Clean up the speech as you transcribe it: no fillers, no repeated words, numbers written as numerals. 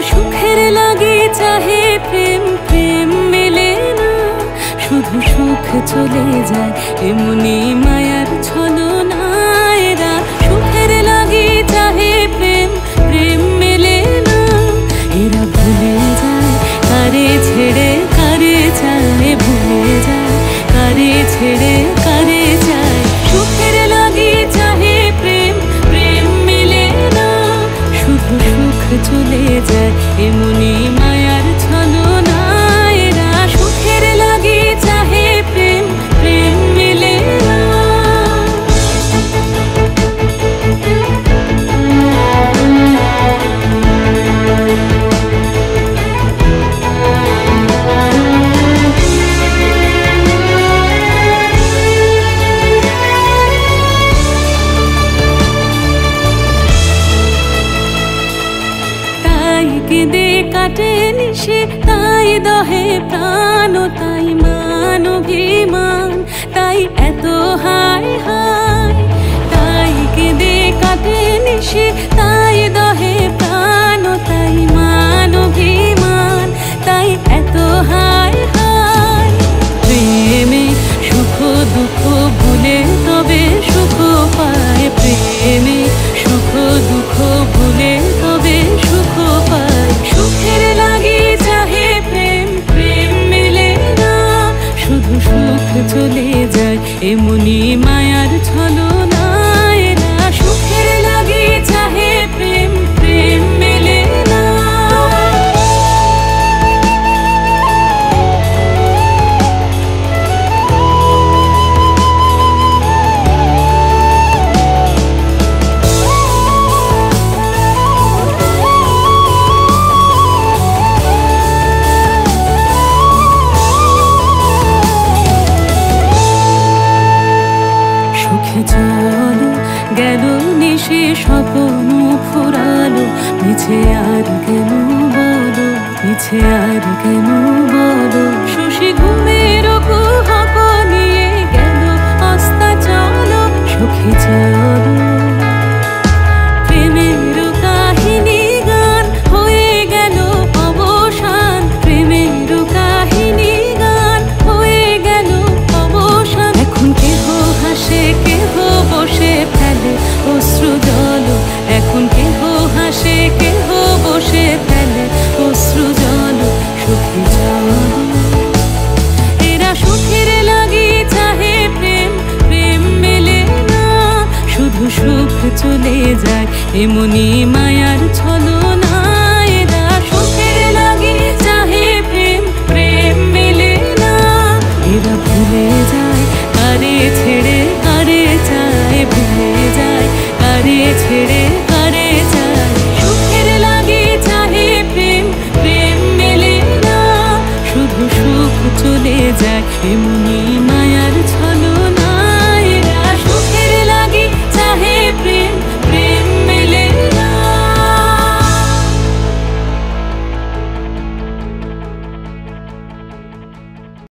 সুখের লাগি চাহে প্রেম, প্রেম মেলে না, শুধু সুখ চলে যায় এমনি মায়ার ছলনা। এরা সুখের লাগি চাহে প্রেম, প্রেম মেলে না, এরা ভুলে যায় কারে ছেড়ে কারে চায়, ভুলে যায় কারে ছেড়ে কারে চায়। সুখের লাগি চাহে প্রেম, প্রেম মেলে না, শুধু সুখ চলে যায় এমনি মায়ার ছলনা। এরা সুখের লাগি চাহে প্রেম, প্রেম মেলে না। কেঁদে কাটে নিশে, তাই দহে প্রাণ, তাই মান অভিমান, তাই এত হায় হায়। তাই কেঁদে কাটে নিশে, তাই দহে প্রাণ, তাই মান অভিমান, তাই এত হায় হায়। প্রেমে সুখ দুঃখ ভুলে তবে সুখ পায়, প্রেমে সুখ দুঃখ ভুলে তবে সুখ পায়। সুখের লাগি চাহে প্রেম, প্রেম মেলে না, শুধু সুখ চলে যায় এমনি মায়ার ছলনা। এরা সুখের লাগি চাহে প্রেম, প্রেম মেলে না। চলো গেল নিশে স্বপ্ন ফুরালো, মিছে আর কেন বলো, মিছে আর কেন বলো। শশী ঘুমের কুহক নিয়ে গেল অস্তা চলো, সখী চলো। প্রেমের কাহিনী গান হয়ে গেল অবসান, প্রেমের কাহিনী গান হয়ে গেল অবসান। এখন কেহ হাসে কেহ বসে ফেলে অশ্রু জল, এখন কেহ হাসে কেহ বসে ফেলে অশ্রু জল। সুখী চলো, এরা সুখের লাগি চাহে প্রেম, প্রেম মেলে না, শুধু সুখ চলে যায় এমনি মায়ার ছলনা। এরা সুখের লাগি চাহে প্রেম, প্রেম মেলে না, এরা ভুলে যায় কারে ছেড়ে কারে চায়, ভুলে যায় কারে ছেড়ে কারে চায়। সুখের লাগি চাহে প্রেম, প্রেম মেলে না, শুধু সুখ চলে যায় এমনি